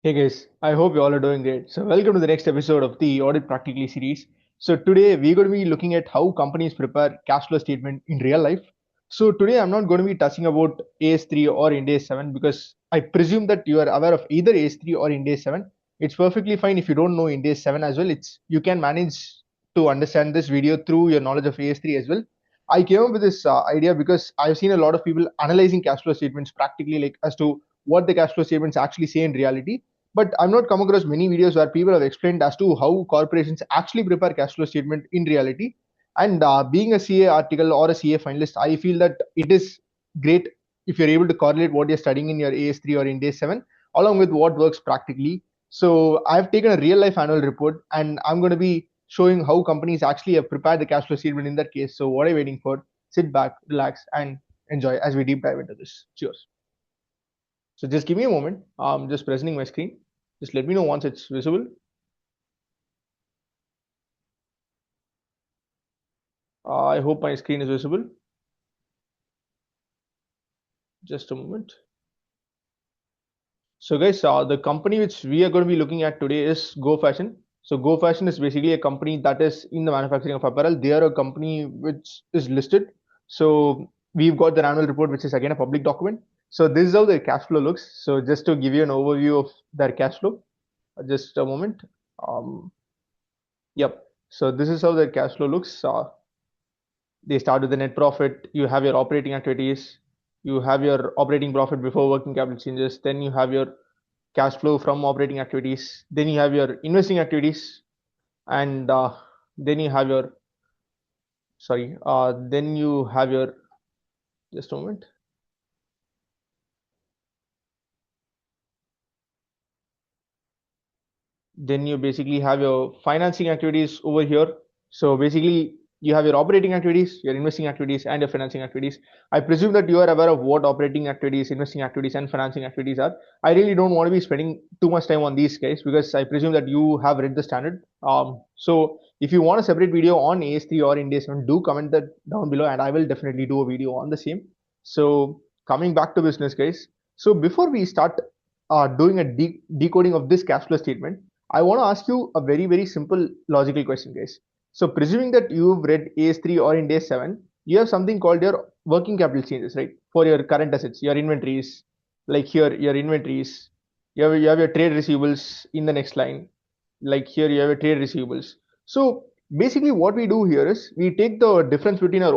Hey guys, I hope you all are doing great. So welcome to the next episode of the Audit Practically series. So today we're going to be looking at how companies prepare cash flow statement in real life. So today I'm not going to be touching about AS3 or Ind AS 7 because I presume that you are aware of either AS3 or Ind AS 7. It's perfectly fine if you don't know Ind AS 7 as well. It's you can manage to understand this video through your knowledge of AS3 as well. I came up with this idea because I've seen a lot of people analyzing cash flow statements practically like as to what the cash flow statements actually say in reality, but I've not come across many videos where people have explained as to how corporations actually prepare cash flow statement in reality. And being a CA article or a CA finalist, I feel that it is great if you're able to correlate what you're studying in your AS3 or in day 7 along with what works practically. So I've taken a real life annual report and I'm going to be showing how companies actually have prepared the cash flow statement in that case. So what are you waiting for? Sit back, relax, and enjoy as we deep dive into this. Cheers. So just give me a moment. I'm just presenting my screen. Just let me know once it's visible. I hope my screen is visible. Just a moment. So guys, the company which we are going to be looking at today is Go Fashion. So Go Fashion is basically a company that is in the manufacturing of apparel. They are a company which is listed. So we've got their annual report, which is again a public document. So this is how their cash flow looks. So just to give you an overview of their cash flow, just a moment. Um, yep. So this is how their cash flow looks. They start with the net profit. You have your operating activities. You have your operating profit before working capital changes. Then you have your cash flow from operating activities. Then you have your investing activities, and then you have your then you have your just a moment. Then you basically have your financing activities over here. So basically you have your operating activities, your investing activities, and your financing activities. I presume that you are aware of what operating activities, investing activities, and financing activities are. I really don't want to be spending too much time on these guys because I presume that you have read the standard. So if you want a separate video on AS3 or Ind AS 7, do comment that down below and I will definitely do a video on the same. So coming back to business guys. So before we start doing a decoding of this cash flow statement, I want to ask you a very, very simple logical question, guys. So, presuming that you've read AS3 or in day 7, you have something called your working capital changes, right? For your current assets, your inventories, like here, your inventories, you have your trade receivables in the next line, like here, you have your trade receivables. So, basically, what we do here is we take the difference between our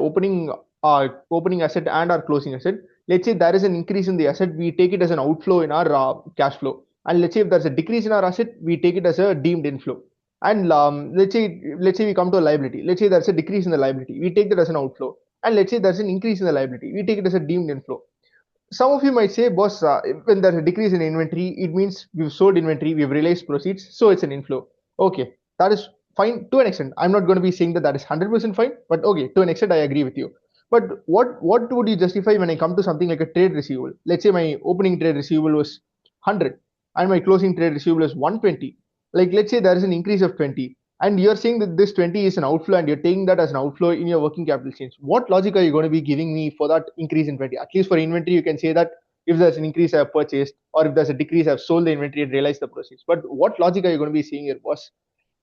opening asset and our closing asset. Let's say there is an increase in the asset, we take it as an outflow in our cash flow, and let's say if there's a decrease in our asset, we take it as a deemed inflow. And let's say we come to a liability. Let's say there's a decrease in the liability, we take that as an outflow. And let's say there's an increase in the liability, we take it as a deemed inflow. Some of you might say, boss, when there's a decrease in inventory, it means we've sold inventory, we've realized proceeds, so it's an inflow. Okay, that is fine to an extent. I'm not going to be saying that that is 100% fine, but okay, to an extent, I agree with you. But what would you justify when I come to something like a trade receivable? Let's say my opening trade receivable was 100 and my closing trade receivable is 120. Like, let's say there is an increase of 20 and you're saying that this 20 is an outflow and you're taking that as an outflow in your working capital change. What logic are you going to be giving me for that increase in 20? At least for inventory, you can say that if there's an increase, I have purchased, or if there's a decrease, I've sold the inventory and realized the proceeds. But what logic are you going to be seeing here, boss?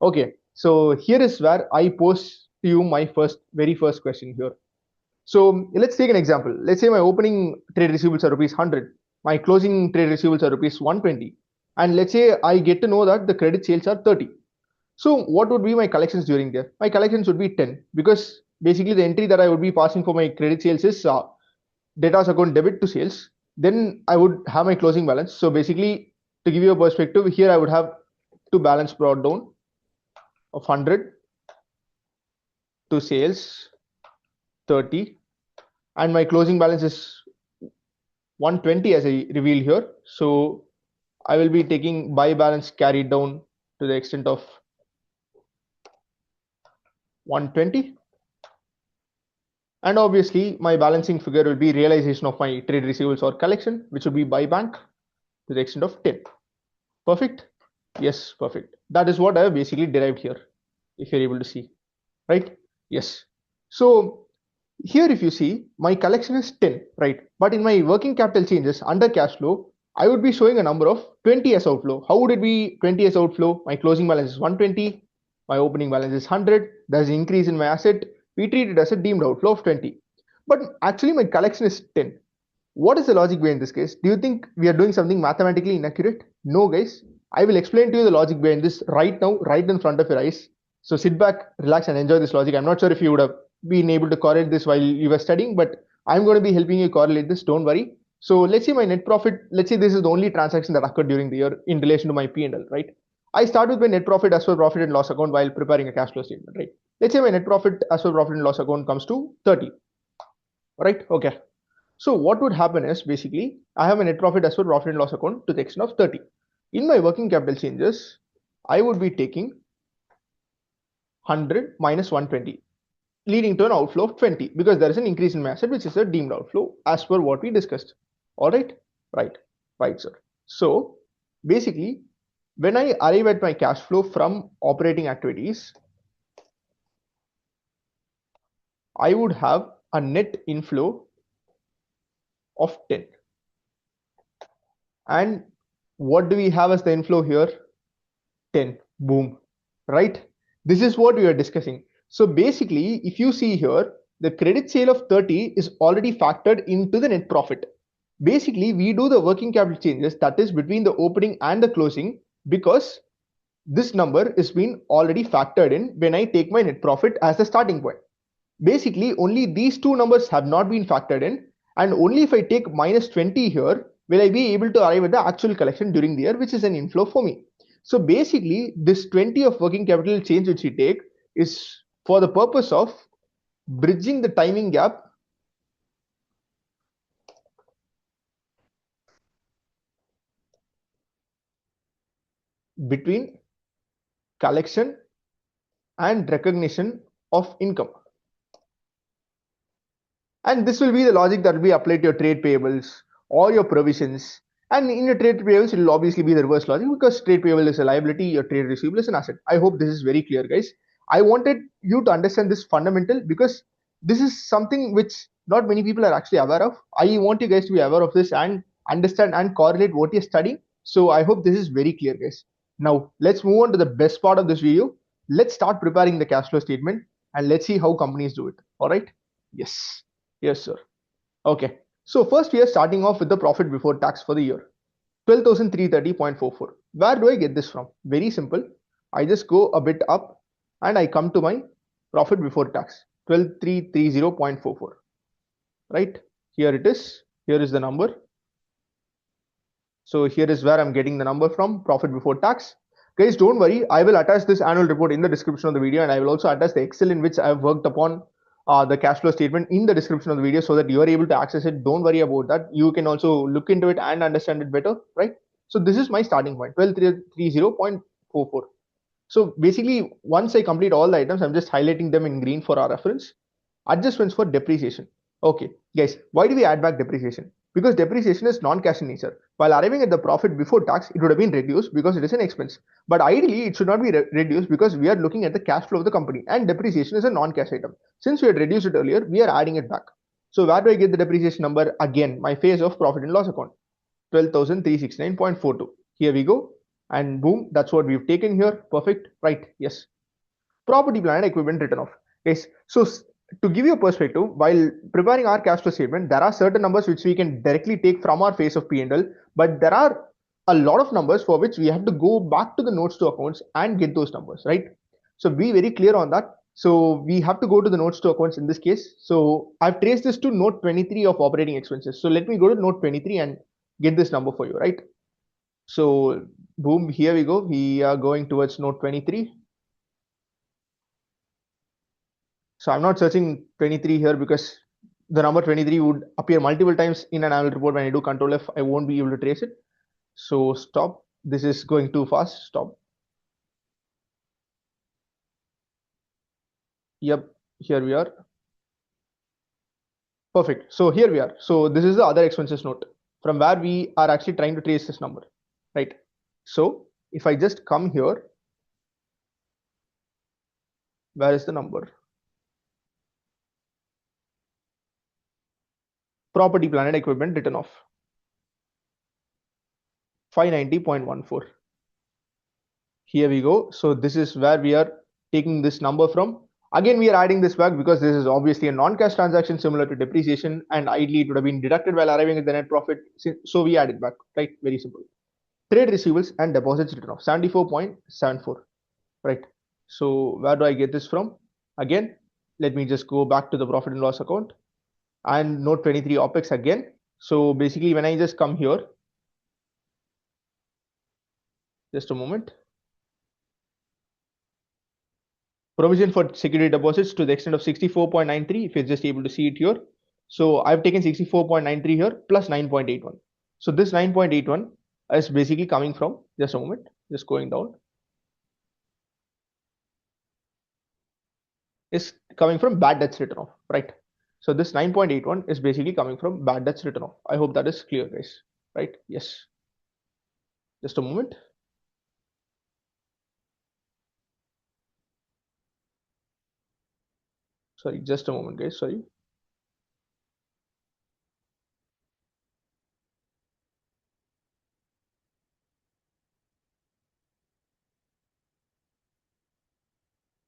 Okay, so here is where I pose to you my very first question here. So let's take an example. Let's say my opening trade receivables are rupees 100, my closing trade receivables are rupees 120, and let's say I get to know that the credit sales are 30. So what would be my collections during there? My collections would be 10 because basically the entry that I would be passing for my credit sales is debtors account debit to sales. Then I would have my closing balance. So basically, to give you a perspective, here I would have to balance brought down of 100 to sales 30, and my closing balance is 120 as I reveal here. So I will be taking buy balance carried down to the extent of 120. And obviously, my balancing figure will be realization of my trade receivables or collection, which would be buy bank to the extent of 10. Perfect? Yes, perfect. That is what I have basically derived here, if you're able to see, right? Yes. So here, if you see, my collection is 10, right? But in my working capital changes under cash flow, I would be showing a number of 20 as outflow. How would it be 20 as outflow? My closing balance is 120. My opening balance is 100. There's an increase in my asset. We treat it as a deemed outflow of 20. But actually my collection is 10. What is the logic behind this case? Do you think we are doing something mathematically inaccurate? No, guys. I will explain to you the logic behind this right now, right in front of your eyes. So sit back, relax, and enjoy this logic. I'm not sure if you would have been able to correlate this while you were studying, but I'm going to be helping you correlate this. Don't worry. So let's say my net profit, let's say this is the only transaction that occurred during the year in relation to my P&L, right? I start with my net profit as per profit and loss account while preparing a cash flow statement, right? Let's say my net profit as per profit and loss account comes to 30, right? Okay. So what would happen is basically I have a net profit as per profit and loss account to the extent of 30. In my working capital changes, I would be taking 100 minus 120, leading to an outflow of 20 because there is an increase in my asset, which is a deemed outflow as per what we discussed. All right, right, sir. So basically, when I arrive at my cash flow from operating activities, I would have a net inflow of 10. And what do we have as the inflow here? 10. Boom. Right? This is what we are discussing. So basically, if you see here, the credit sale of 30 is already factored into the net profit. Basically, we do the working capital changes, that is between the opening and the closing, because this number is been already factored in when I take my net profit as the starting point. Basically, only these two numbers have not been factored in, and only if I take minus 20 here will I be able to arrive at the actual collection during the year, which is an inflow for me. So basically, this 20 of working capital change which we take is for the purpose of bridging the timing gap between collection and recognition of income. And this will be the logic that will be applied to your trade payables or your provisions. And in your trade payables, it will obviously be the reverse logic because trade payable is a liability, your trade receivable is an asset. I hope this is very clear, guys. I wanted you to understand this fundamental because this is something which not many people are actually aware of. I want you guys to be aware of this and understand and correlate what you're studying. So I hope this is very clear, guys. Now let's move on to the best part of this video. Let's start preparing the cash flow statement and let's see how companies do it. All right. Yes. Yes, sir. Okay. So first we are starting off with the profit before tax for the year. 12,330.44. Where do I get this from? Very simple. I just go a bit up and I come to my profit before tax. 12,330.44. Right? Here it is. Here is the number. So here is where I'm getting the number from, profit before tax. Guys, don't worry. I will attach this annual report in the description of the video, and I will also attach the Excel in which I have worked upon the cash flow statement in the description of the video so that you are able to access it. Don't worry about that. You can also look into it and understand it better, right? So this is my starting point, 12,330.44. So basically, once I complete all the items, I'm just highlighting them in green for our reference. Adjustments for depreciation. Okay, guys, why do we add back depreciation? Because depreciation is non-cash in nature. While arriving at the profit before tax, it would have been reduced because it is an expense. But ideally, it should not be reduced because we are looking at the cash flow of the company and depreciation is a non-cash item. Since we had reduced it earlier, we are adding it back. So where do I get the depreciation number? Again, my phase of profit and loss account, 12,369.42. Here we go. And boom, that's what we've taken here. Perfect, right? Yes. Property, plant, and equipment written off. Yes. So to give you a perspective, while preparing our cash flow statement, there are certain numbers which we can directly take from our face of P&L, but there are a lot of numbers for which we have to go back to the notes to accounts and get those numbers, right? So be very clear on that. So we have to go to the notes to accounts in this case. So I've traced this to note 23 of operating expenses. So let me go to note 23 and get this number for you, right? So boom, here we go. We are going towards note 23. So I'm not searching 23 here because the number 23 would appear multiple times in an annual report. When I do Control F, I won't be able to trace it. So stop. This is going too fast. Stop. Yep, here we are. Perfect. So here we are. So this is the other expenses note from where we are actually trying to trace this number, right? So if I just come here, where is the number? Property, plant, and equipment written off. 590.14. Here we go. So this is where we are taking this number from. Again, we are adding this back because this is obviously a non-cash transaction similar to depreciation, and ideally it would have been deducted while arriving at the net profit. So we add it back, right? Very simple. Trade receivables and deposits written off 74.74, right? So where do I get this from? Again, let me just go back to the profit and loss account and note 23 OPEX again. So basically when I just come here, just a moment. Provision for security deposits to the extent of 64.93, if you're just able to see it here. So I've taken 64.93 here plus 9.81. So this 9.81 is basically coming from, just a moment, just going down, is coming from bad debts written off, right? So this 9.81 is basically coming from bad debts written off. I hope that is clear, guys, right? Yes. Just a moment. Sorry, just a moment, guys. Sorry.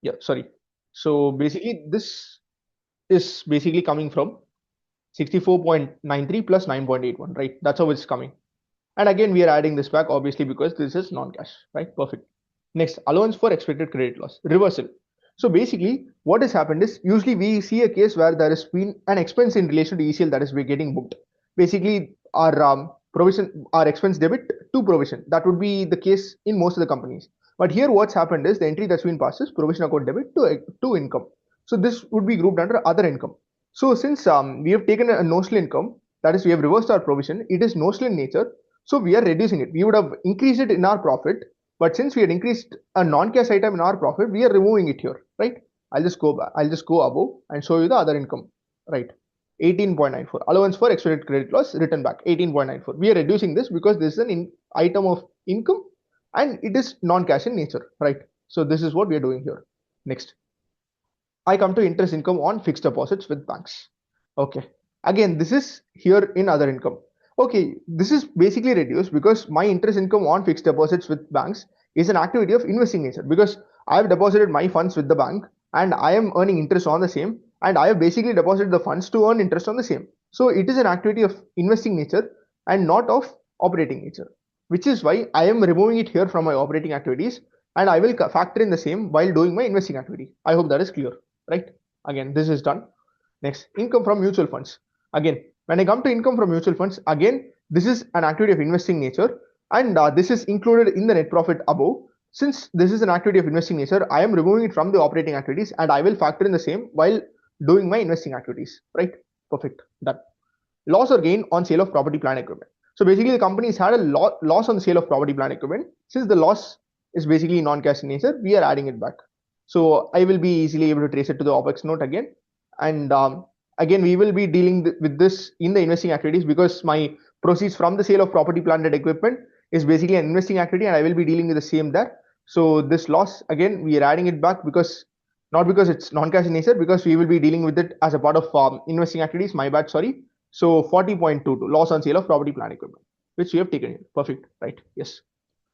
Yeah, sorry. So basically, this is basically coming from 64.93 plus 9.81, right? That's how it's coming. And again, we are adding this back, obviously, because this is non-cash, right? Perfect. Next, allowance for expected credit loss, reversal. So basically, what has happened is usually we see a case where there has been an expense in relation to ECL that is we're getting booked. Basically, our provision, our expense debit to provision. That would be the case in most of the companies. But here, what's happened is the entry that's been passed is provision account debit to income. So this would be grouped under other income. So since we have taken a notional income, that is, we have reversed our provision, it is notional in nature. So we are reducing it. We would have increased it in our profit, but since we had increased a non-cash item in our profit, we are removing it here, right? I'll just go back. I'll just go above and show you the other income, right? 18.94 allowance for expected credit loss written back 18.94. We are reducing this because this is an item of income and it is non-cash in nature, right? So this is what we are doing here. Next, I come to interest income on fixed deposits with banks. Okay. Again, this is here in other income. Okay, this is basically reduced because my interest income on fixed deposits with banks is an activity of investing nature because I have deposited my funds with the bank and I am earning interest on the same and I have basically deposited the funds to earn interest on the same. So it is an activity of investing nature and not of operating nature, which is why I am removing it here from my operating activities and I will factor in the same while doing my investing activity. I hope that is clear, right? Again, this is done. Next, income from mutual funds. Again, when I come to income from mutual funds, again, this is an activity of investing nature and this is included in the net profit above. Since this is an activity of investing nature, I am removing it from the operating activities and I will factor in the same while doing my investing activities, right? Perfect, done. Loss or gain on sale of property, plant, equipment. So basically the company's had a loss on the sale of property, plant, equipment. Since the loss is basically non-cash in nature, we are adding it back. So I will be easily able to trace it to the OPEX note again. And again, we will be dealing with this in the investing activities because my proceeds from the sale of property, plant, and equipment is basically an investing activity and I will be dealing with the same there. So this loss, again, we are adding it back because not because it's non-cash in nature, because we will be dealing with it as a part of investing activities. My bad, sorry. So 40.22 loss on sale of property, plant, equipment, which we have taken here. Perfect, right? Yes.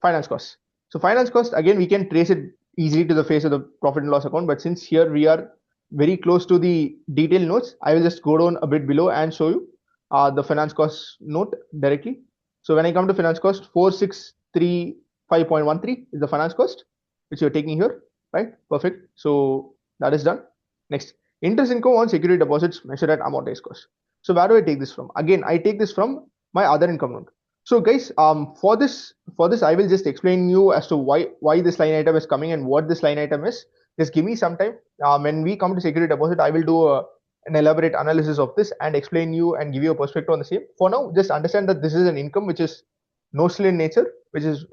Finance costs. So finance cost, again, we can trace it easily to the face of the profit and loss account. But since here we are very close to the detailed notes, I will just go down a bit below and show you the finance cost note directly. So when I come to finance cost, 4635.13 is the finance cost, which you're taking here, right? Perfect. So that is done. Next, interest income on security deposits measured at amortized cost. So where do I take this from? Again, I take this from my other income note. So guys, for this I will just explain you as to why this line item is coming and what this line item is. Just give me some time. When we come to security deposit, I will do an elaborate analysis of this and explain you and give you a perspective on the same. For now, just understand that this is an income which is notional in nature, which is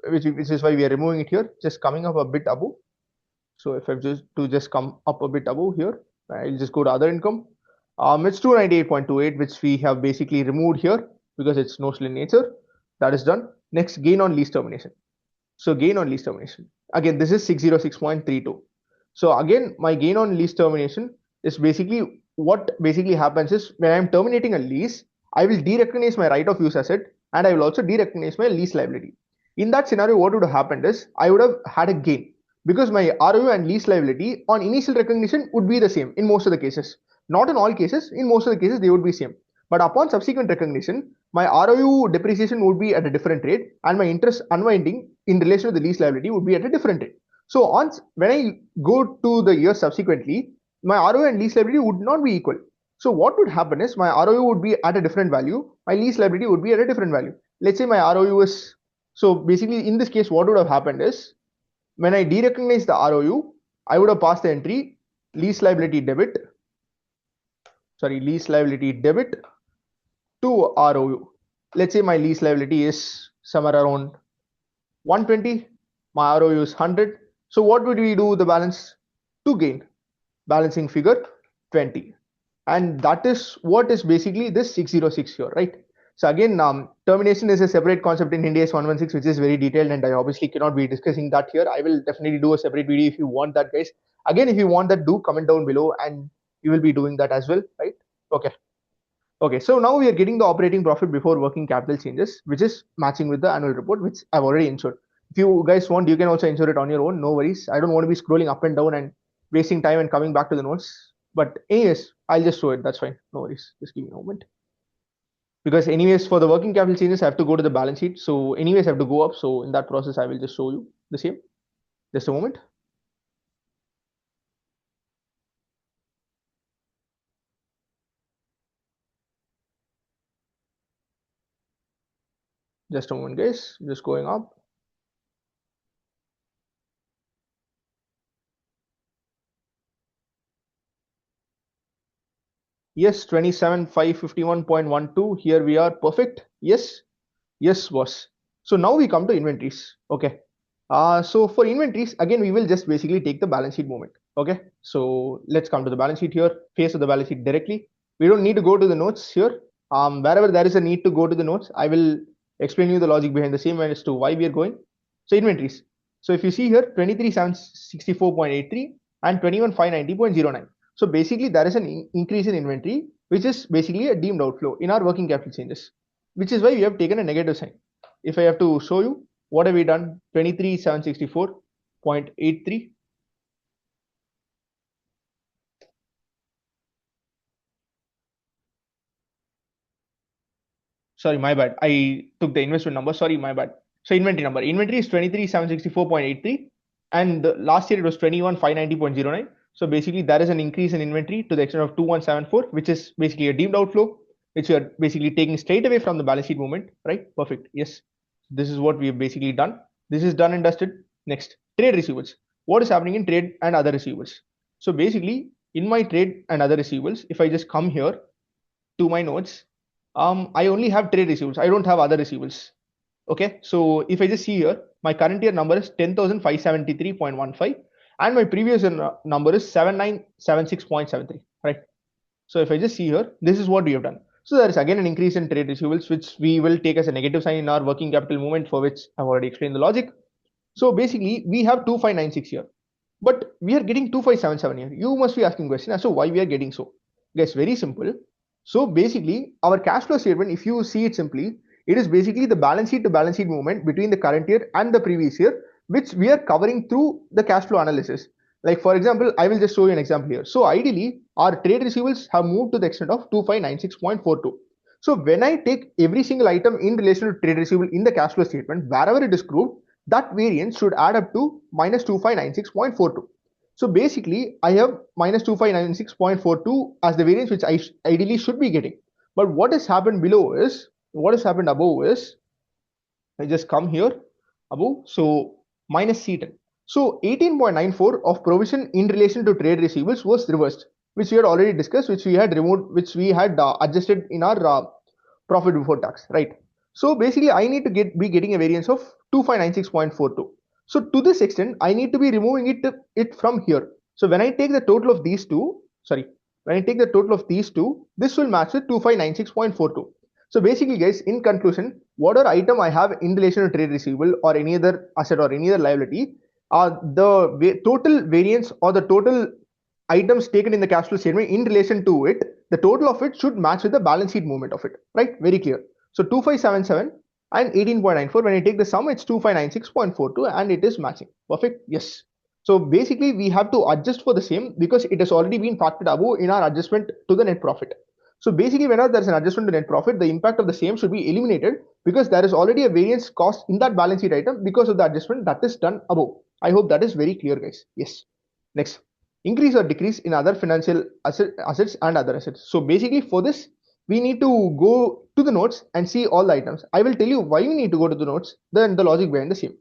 why we are removing it here. Just coming up a bit above. So if I just come up a bit above here, I'll just go to other income. It's 298.28, which we have basically removed here because it's notional in nature. That is done. Next, gain on lease termination. So gain on lease termination. Again, this is 606.32. So again, my gain on lease termination is basically what basically happens is when I'm terminating a lease, I will derecognize my right of use asset and I will also derecognize my lease liability. In that scenario, what would have happened is I would have had a gain because my ROU and lease liability on initial recognition would be the same in most of the cases. Not in all cases, in most of the cases they would be same. But upon subsequent recognition, my ROU depreciation would be at a different rate and my interest unwinding in relation to the lease liability would be at a different rate. So when I go to the year subsequently, my ROU and lease liability would not be equal. So what would happen is my ROU would be at a different value, my lease liability would be at a different value. Let's say my ROU is, so basically in this case, what would have happened is when I derecognize the ROU, I would have passed the entry lease liability debit to ROU. Let's say my lease liability is somewhere around 120, my ROU is 100. So what would we do the balance to gain? Balancing figure 20. And that is what is basically this 606 here, right? So again, termination is a separate concept in Ind AS 116, which is very detailed, and I obviously cannot be discussing that here. I will definitely do a separate video if you want that, guys. Again, if you want that, do comment down below, and you will be doing that as well, right? Okay. So now we are getting the operating profit before working capital changes, which is matching with the annual report, which I've already ensured. If you guys want, you can also ensure it on your own. No worries. I don't want to be scrolling up and down and wasting time and coming back to the notes. But anyways, I'll just show it. That's fine. No worries. Just give me a moment. Because anyways, for the working capital changes, I have to go to the balance sheet. So anyways, I have to go up. So in that process, I will just show you the same. Just a moment. Just a moment, guys. Just going up. Yes, 27,551.12. Here we are. Perfect. Yes. Yes, boss. So now we come to inventories. Okay. So for inventories, again, we will just basically take the balance sheet moment. Okay. So let's come to the balance sheet here, face of the balance sheet directly. We don't need to go to the notes here. Wherever there is a need to go to the notes, I will explain you the logic behind the same as to why we are going. So inventories. So if you see here, 23,764.83 and 21,590.09. So basically there is an increase in inventory, which is basically a deemed outflow in our working capital changes, which is why we have taken a negative sign. If I have to show you, what have we done? 23,764.83. Sorry, my bad. I took the investment number. Sorry, my bad. So inventory number. Inventory is 23,764.83 and last year it was 21,590.09. So basically there is an increase in inventory to the extent of 2174, which is basically a deemed outflow, which we are basically taking straight away from the balance sheet movement, right? Perfect. Yes. This is what we have basically done. This is done and dusted. Next, trade receivables. What is happening in trade and other receivables? So basically in my trade and other receivables, if I just come here to my notes, I only have trade receivables. I don't have other receivables. Okay, so if I just see here, my current year number is 10,573.15 and my previous year number is 7,976.73, right? So if I just see here, this is what we have done. So there is again an increase in trade receivables, which we will take as a negative sign in our working capital movement, for which I've already explained the logic. So basically we have 2596 here, but we are getting 2577 here. You must be asking question as to why we are getting so. Guys, very simple. So basically our cash flow statement, if you see it simply, it is basically the balance sheet to balance sheet movement between the current year and the previous year, which we are covering through the cash flow analysis. Like for example, I will just show you an example here. So ideally, our trade receivables have moved to the extent of 2596.42. So when I take every single item in relation to trade receivable in the cash flow statement, wherever it is grouped, that variance should add up to minus 2596.42. So basically, I have minus 2596.42 as the variance which I ideally should be getting. But what has happened above is, I just come here above, so minus C10. So 18.94 of provision in relation to trade receivables was reversed, which we had already discussed, which we had removed, which we had adjusted in our profit before tax, right? So basically, I need to be getting a variance of 2596.42. So to this extent, I need to be removing it from here. So when I take the total of these two, this will match with 2596.42. So basically, guys, in conclusion, whatever item I have in relation to trade receivable or any other asset or any other liability, the total variance or the total items taken in the cash flow statement in relation to it, the total of it should match with the balance sheet movement of it, right? Very clear. So 2577 and 18.94. When I take the sum, it's 2596.42 and it is matching. Perfect. Yes. So basically we have to adjust for the same because it has already been factored above in our adjustment to the net profit. So basically whenever there's an adjustment to net profit, the impact of the same should be eliminated because there is already a variance cost in that balance sheet item because of the adjustment that is done above. I hope that is very clear, guys. Yes. Next, increase or decrease in other financial assets and other assets. So basically for this, we need to go to the notes and see all the items. I will tell you why we need to go to the notes, then the logic behind the same,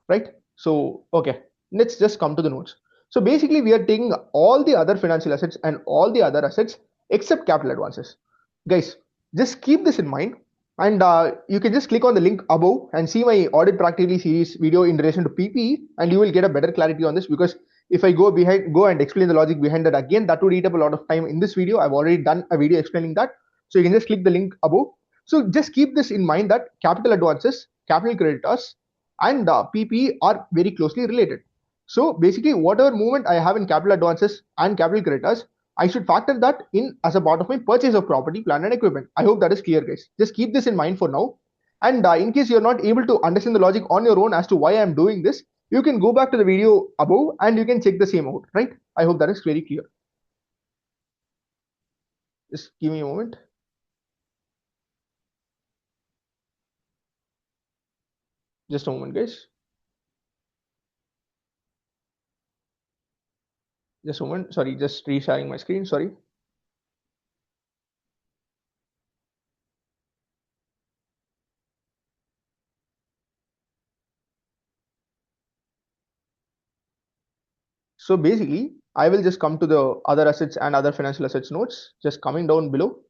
right? So, okay, let's just come to the notes. So basically we are taking all the other financial assets and all the other assets except capital advances. Guys, just keep this in mind and you can just click on the link above and see my Audit Practically series video in relation to PPE and you will get a better clarity on this because if I go and explain the logic behind that again, that would eat up a lot of time in this video. I've already done a video explaining that. So you can just click the link above. So just keep this in mind that capital advances, capital creditors, and PPE are very closely related. So basically, whatever movement I have in capital advances and capital creditors, I should factor that in as a part of my purchase of property, plant, and equipment. I hope that is clear, guys. Just keep this in mind for now. And in case you're not able to understand the logic on your own as to why I'm doing this, you can go back to the video above and you can check the same out, right? I hope that is very clear. Just give me a moment. Just a moment, guys. Just a moment. Sorry, just resharing my screen. Sorry. So basically, I will just come to the other assets and other financial assets notes, just coming down below.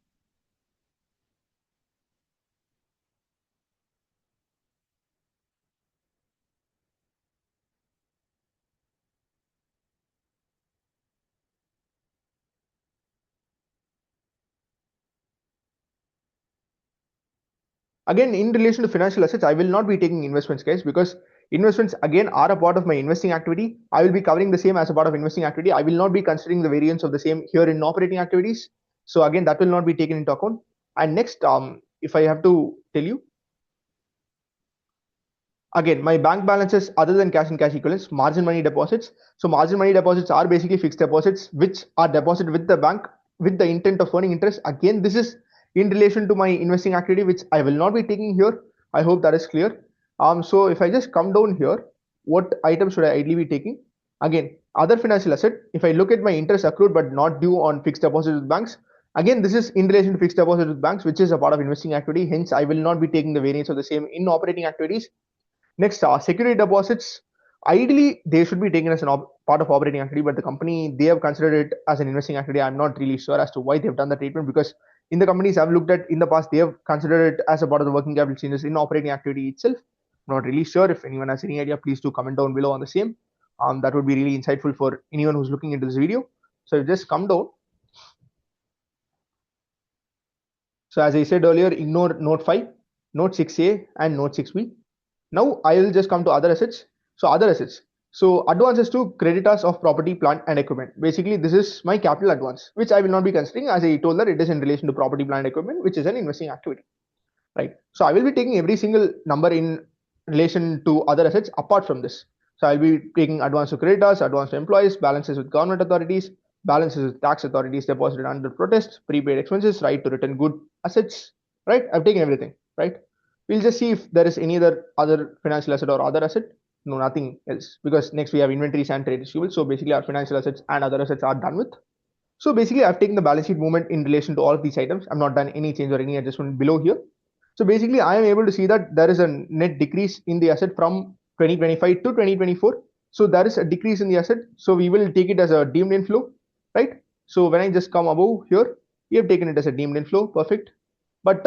Again, in relation to financial assets, I will not be taking investments, guys, because investments again are a part of my investing activity. I will be covering the same as a part of investing activity. I will not be considering the variance of the same here in operating activities. So again, that will not be taken into account. And next, if I have to tell you, again, my bank balances other than cash and cash equivalents, margin money deposits. So margin money deposits are basically fixed deposits which are deposited with the bank with the intent of earning interest. Again, this is in relation to my investing activity, which I will not be taking here. I hope that is clear. So if I just come down here, what item should I ideally be taking? Again, other financial asset. If I look at my interest accrued but not due on fixed deposits with banks, again, this is in relation to fixed deposits with banks, which is a part of investing activity. Hence, I will not be taking the variance of the same in operating activities. Next, security deposits. Ideally, they should be taken as an part of operating activity, but the company, they have considered it as an investing activity. I'm not really sure as to why they've done the treatment because in the companies I've looked at in the past, they have considered it as a part of the working capital changes in operating activity itself. I'm not really sure. If anyone has any idea, please do comment down below on the same. That would be really insightful for anyone who's looking into this video. So just come down. So as I said earlier, ignore note 5, note 6a, and note 6b. Now I will just come to other assets. So other assets. So advances to creditors of property, plant, and equipment. Basically, this is my capital advance, which I will not be considering as I told that it is in relation to property, plant, equipment, which is an investing activity, right? So I will be taking every single number in relation to other assets apart from this. So I'll be taking advance to creditors, advance to employees, balances with government authorities, balances with tax authorities deposited under protest, prepaid expenses, right to return good assets, right? I've taken everything, right? We'll just see if there is any other financial asset or other asset. No, nothing else, because next we have inventories and trade receivables. So basically our financial assets and other assets are done with. So basically I've taken the balance sheet movement in relation to all of these items. I've not done any change or any adjustment below here. So basically I am able to see that there is a net decrease in the asset from 2025 to 2024. So there is a decrease in the asset. So we will take it as a deemed inflow, right? So when I just come above here, we have taken it as a deemed inflow, perfect. But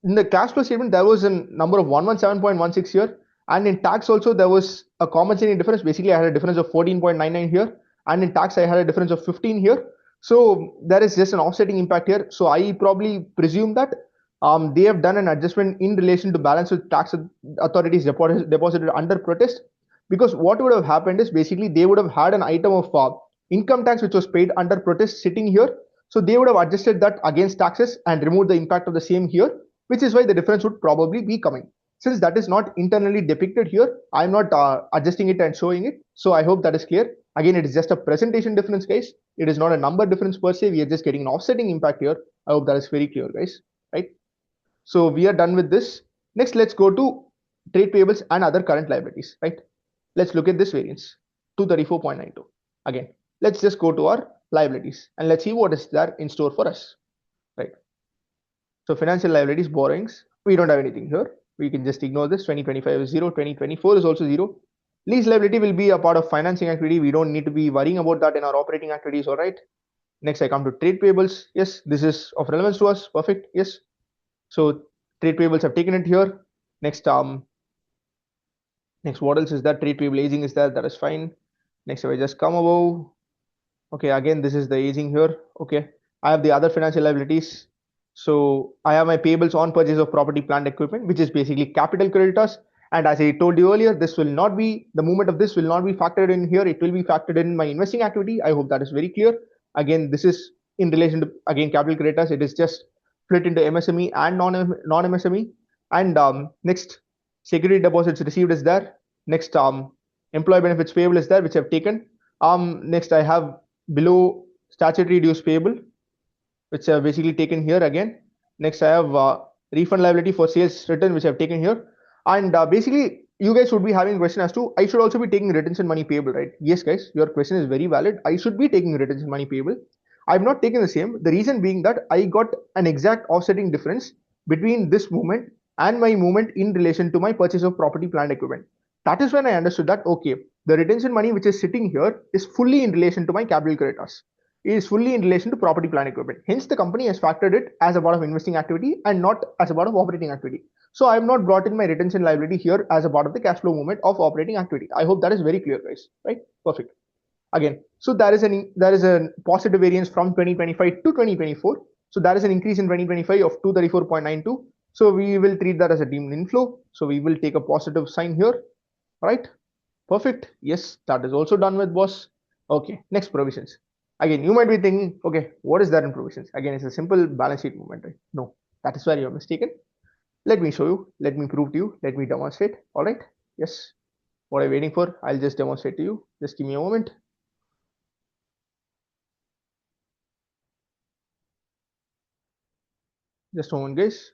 in the cash flow statement, there was a number of 117.16 here. And in tax also, there was a compensating difference. Basically, I had a difference of 14.99 here. And in tax, I had a difference of 15 here. So there is just an offsetting impact here. So I probably presume that they have done an adjustment in relation to balance with tax authorities deposited under protest. Because what would have happened is basically they would have had an item of income tax which was paid under protest sitting here. So they would have adjusted that against taxes and removed the impact of the same here. which is why the difference would probably be coming. Since that is not internally depicted here, I'm not adjusting it and showing it. So I hope that is clear. Again, it is just a presentation difference, guys. It is not a number difference per se. We are just getting an offsetting impact here. I hope that is very clear, guys. Right? So we are done with this. Next, let's go to trade payables and other current liabilities. Right? Let's look at this variance, 234.92. Again, let's just go to our liabilities and let's see what is there in store for us. Right? So financial liabilities, borrowings, we don't have anything here. We can just ignore this. 2025 is 0, 2024 is also 0. Lease liability will be a part of financing activity. We don't need to be worrying about that in our operating activities. All right. Next, I come to trade payables. Yes, this is of relevance to us. Perfect. Yes. So trade payables have taken it here. Next, what else is that? Trade payable aging is there. That is fine. Next, if I just come above, okay, again, this is the aging here. Okay, I have the other financial liabilities. So I have my payables on purchase of property, plant, equipment, which is basically capital creditors. And as I told you earlier, this will not be, the movement of this will not be factored in here. It will be factored in my investing activity. I hope that is very clear. Again, this is in relation to, again, capital creditors. It is just split into MSME and non-MSME. And next, security deposits received is there. Next, employee benefits payable is there, which I've taken. Next, I have below statutory dues payable, which I've basically taken here again. Next, I have refund liability for sales return, which I've taken here. And basically, you guys would be having a question as to, I should also be taking retention money payable, right? Yes, guys, your question is very valid. I should be taking retention money payable. I've not taken the same. The reason being that I got an exact offsetting difference between this movement and my movement in relation to my purchase of property, plant, equipment. That is when I understood that, okay, the retention money which is sitting here is fully in relation to my capital creditors. It is fully in relation to property, plant, equipment. Hence, the company has factored it as a part of investing activity and not as a part of operating activity. So I have not brought in my retention liability here as a part of the cash flow movement of operating activity. I hope that is very clear, guys. Right? Perfect. Again, so there is a positive variance from 2025 to 2024. So there is an increase in 2025 of 234.92. So we will treat that as a deemed inflow. So we will take a positive sign here. Right? Perfect. Yes, that is also done with boss. Okay, next, provisions. Again, you might be thinking, okay, what is that in provisions? Again, it's a simple balance sheet movement, right? No, that is where you're mistaken. Let me show you. Let me prove to you. Let me demonstrate. All right. Yes. What are you waiting for? I'll just demonstrate to you. Just give me a moment. Just a moment, guys.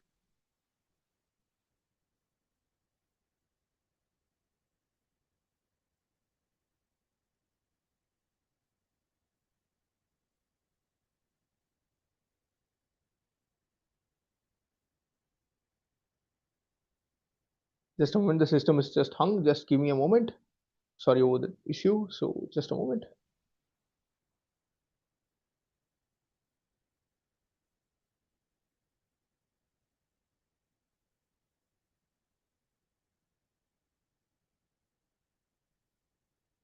Just a moment. The system is just hung. Just give me a moment. Sorry over the issue. So just a moment.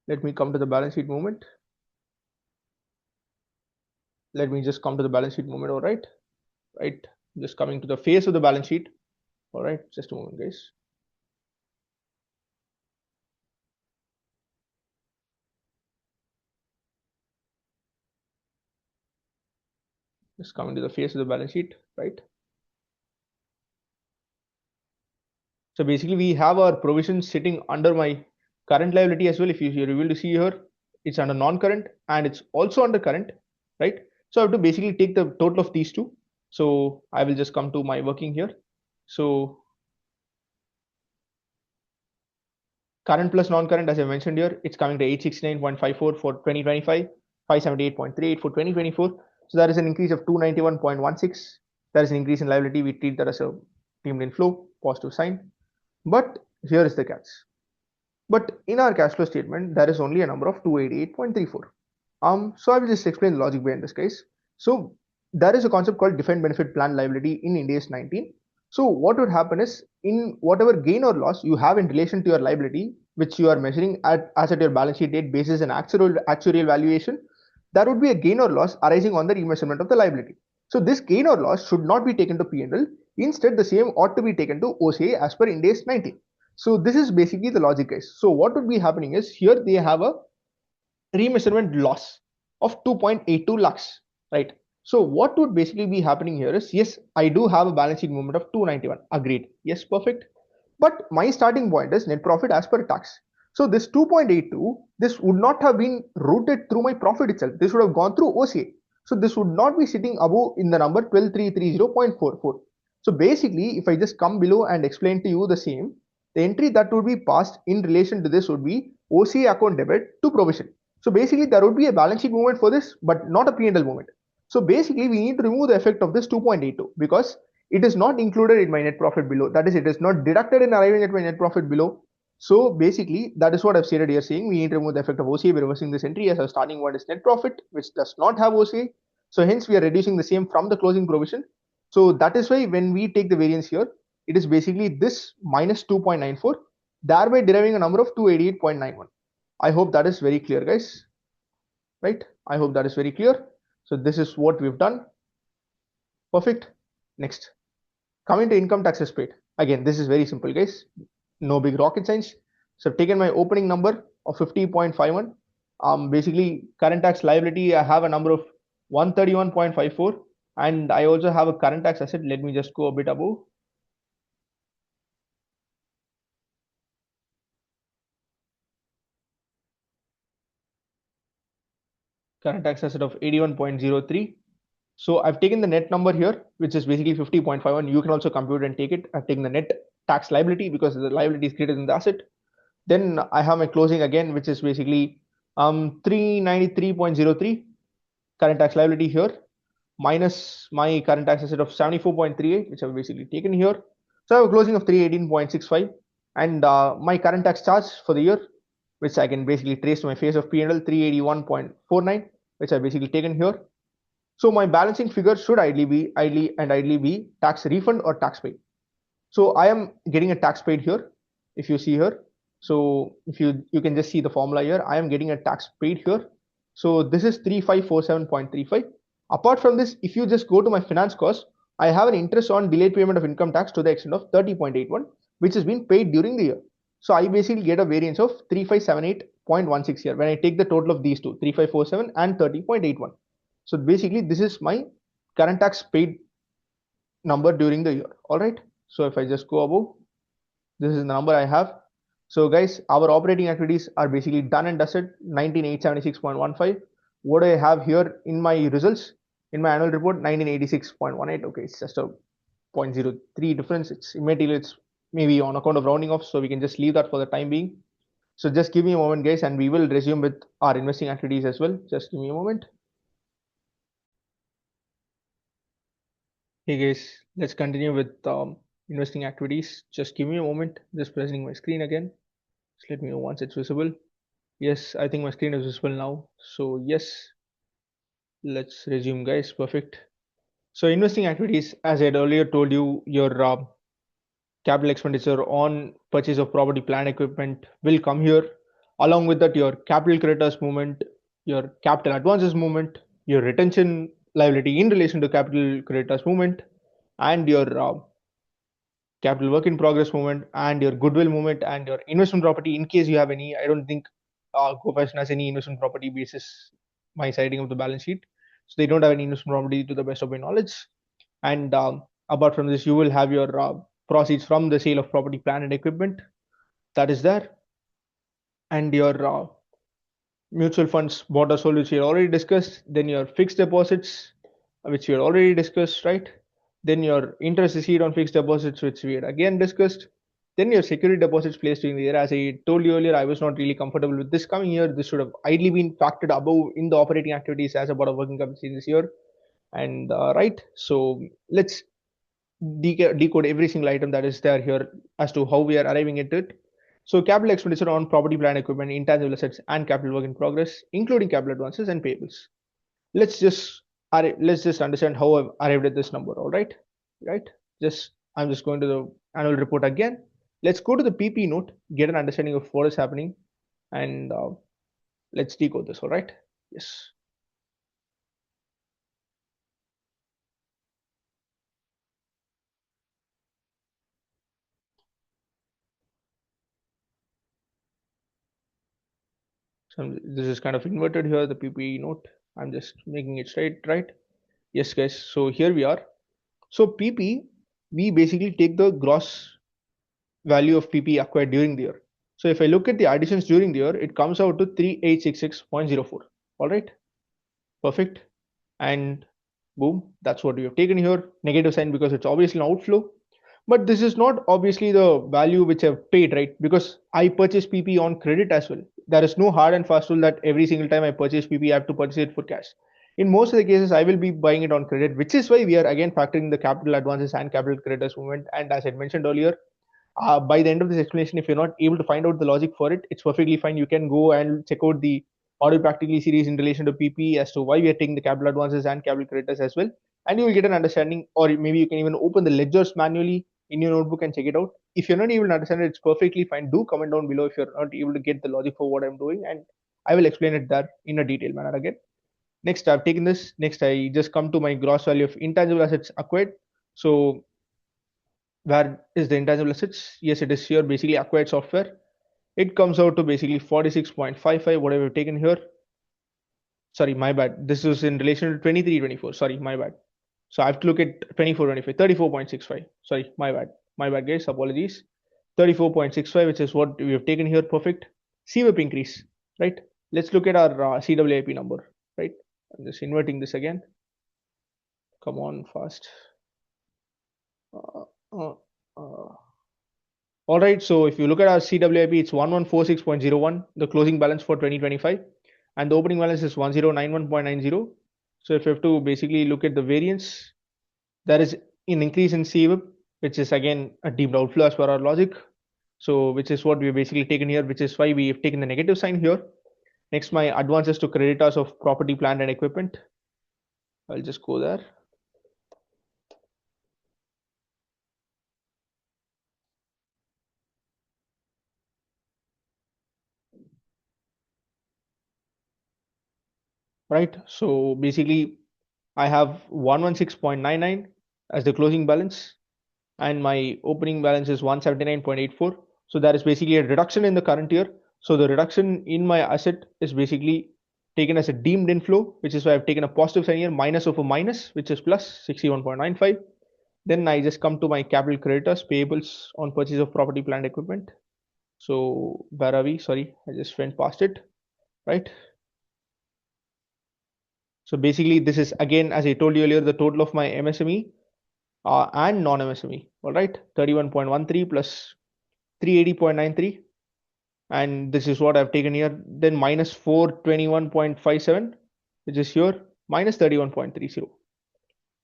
Let me come to the balance sheet movement. Let me just come to the balance sheet movement. All right. Right. Just coming to the face of the balance sheet. All right. Just a moment, guys. Just coming to the face of the balance sheet, right? So basically we have our provisions sitting under my current liability as well. If you're able to see here, it's under non-current and it's also under current, right? So I have to basically take the total of these two. So I will just come to my working here. So current plus non-current, as I mentioned here, it's coming to 869.54 for 2025, 578.38 for 2024. So there is an increase of 291.16. There is an increase in liability. We treat that as a deemed inflow, positive sign. But here is the catch. But in our cash flow statement, there is only a number of 288.34. So I will just explain the logic behind this, guys. So there is a concept called defined benefit plan liability in Ind AS 19. So what would happen is, in whatever gain or loss you have in relation to your liability, which you are measuring as at your balance sheet date basis an actuarial valuation, there would be a gain or loss arising on the remeasurement of the liability. So this gain or loss should not be taken to P&L. Instead, the same ought to be taken to OCA as per Ind AS 19. So this is basically the logic, guys. So what would be happening is, here they have a remeasurement loss of 2.82 lakhs, right? So what would basically be happening here is, yes, I do have a balance sheet movement of 291. Agreed. Yes, perfect. But my starting point is net profit as per tax. So this 2.82, this would not have been routed through my profit itself. This would have gone through OCA. So this would not be sitting above in the number 12330.44. So basically, if I just come below and explain to you the same, the entry that would be passed in relation to this would be OCA account debit to provision. So basically, there would be a balance sheet movement for this, but not a P&L movement. So basically, we need to remove the effect of this 2.82 because it is not included in my net profit below. That is, it is not deducted in arriving at my net profit below. So basically, that is what I've stated here, saying we need to remove the effect of OCA by reversing this entry as our starting point is net profit, which does not have OCA. So hence we are reducing the same from the closing provision. So that is why when we take the variance here, it is basically this minus 2.94, thereby deriving a number of 288.91. I hope that is very clear, guys. Right? I hope that is very clear. So this is what we've done. Perfect. Next. Coming to income taxes paid. Again, this is very simple, guys. No big rocket science. So I've taken my opening number of 50.51. Basically, current tax liability, I have a number of 131.54. And I also have a current tax asset. Let me just go a bit above. Current tax asset of 81.03. So I've taken the net number here, which is basically 50.51. You can also compute and take it. I've taken the net tax liability because the liability is greater than the asset. Then I have my closing again, which is basically 393.03 current tax liability here, minus my current tax asset of 74.38, which I've basically taken here. So I have a closing of 318.65, and my current tax charge for the year, which I can basically trace to my face of P&L, 381.49, which I've basically taken here. So my balancing figure should ideally be tax refund or tax paid. So I am getting a tax paid here. If you see here, so if you can just see the formula here, I am getting a tax paid here. So this is 3547.35. Apart from this, if you just go to my finance cost, I have an interest on delayed payment of income tax to the extent of 30.81, which has been paid during the year. So I basically get a variance of 3578.16 here when I take the total of these two, 3547 and 30.81. So basically, this is my current tax paid number during the year. All right. So if I just go above, this is the number I have. So guys, our operating activities are basically done and dusted, 19876.15. What I have here in my results, in my annual report, 1986.18. Okay, it's just a 0.03 difference. It's immaterial. It's maybe on account of rounding off, so we can just leave that for the time being. So just give me a moment, guys, and we will resume with our investing activities as well. Just give me a moment. Hey guys, let's continue with investing activities. Just give me a moment. Just presenting my screen again. Just let me know once it's visible. Yes, I think my screen is visible now. So yes, let's resume, guys. Perfect. So investing activities, as I had earlier told you, your capital expenditure on purchase of property, plant, equipment will come here. Along with that, your capital creditors movement, your capital advances movement, your retention liability in relation to capital creditors movement, and your capital work in progress movement, and your goodwill movement, and your investment property in case you have any. I don't think Corporation has any investment property basis my citing of the balance sheet. So they don't have any investment property to the best of my knowledge. And apart from this, you will have your proceeds from the sale of property, plant, and equipment that is there, and your mutual funds bought or sold, which we had already discussed. Then your fixed deposits, which we had already discussed, right? Then your interest received on fixed deposits, which we had again discussed. Then your security deposits placed during the year. As I told you earlier, I was not really comfortable with this coming year. This should have ideally been factored above in the operating activities as a part of working capital this year. And right, so let's decode every single item that is there here as to how we are arriving at it. So capital expenditure on property, plant, equipment, intangible assets, and capital work in progress, including capital advances and payables. Let's just understand how I've arrived at this number. All right, right. I'm just going to the annual report again. Let's go to the PP note, get an understanding of what is happening, and let's decode this. All right. Yes. So this is kind of inverted here. The PP note. I'm just making it straight, right? Yes, guys. So here we are. So PP, we basically take the gross value of PP acquired during the year. So if I look at the additions during the year, it comes out to 3866.04. All right, perfect. And boom, that's what we have taken here. Negative sign because it's obviously an outflow. But this is not obviously the value which I've paid, right? Because I purchase PP on credit as well. There is no hard and fast rule that every single time I purchase PP, I have to purchase it for cash. In most of the cases, I will be buying it on credit, which is why we are again factoring the capital advances and capital creditors movement. And as I mentioned earlier, by the end of this explanation, if you're not able to find out the logic for it, it's perfectly fine. You can go and check out the Audit Practically series in relation to PP as to why we are taking the capital advances and capital creditors as well. And you will get an understanding, or maybe you can even open the ledgers manually in your notebook and check it out. If you're not able to understand it, it's perfectly fine. Do comment down below if you're not able to get the logic for what I'm doing, and I will explain it there in a detailed manner again. Next, I've taken this. Next, I just come to my gross value of intangible assets acquired. So where is the intangible assets? Yes, it is here, basically acquired software. It comes out to basically 46.55, whatever we've taken here. Sorry, my bad. This is in relation to 23-24. Sorry, my bad. So I have to look at 24-25, 34.65. Sorry, my bad. My bad, guys. Apologies. 34.65, which is what we have taken here. Perfect. CWIP increase, right? Let's look at our CWIP number, right? I'm just inverting this again. Come on, fast. All right, so if you look at our CWIP, it's 1146.01, the closing balance for 2025, and the opening balance is 1091.90. So if you have to basically look at the variance, there is an increase in CWIP, which is again a deemed outflow as per our logic. So which is what we've basically taken here, which is why we've taken the negative sign here. Next, my advances to creditors of property, plant, and equipment. I'll just go there. Right, so basically I have 116.99 as the closing balance, and my opening balance is 179.84. So that is basically a reduction in the current year. So the reduction in my asset is basically taken as a deemed inflow, which is why I've taken a positive sign here, minus of a minus, which is plus 61.95. Then I just come to my capital creditors, payables on purchase of property, plant, equipment. So where are we? Sorry, I just went past it, right? So basically this is again, as I told you earlier, the total of my MSME and non-MSME. All right, 31.13 plus 380.93, and this is what I've taken here. Then minus 421.57, which is here, minus 31.30.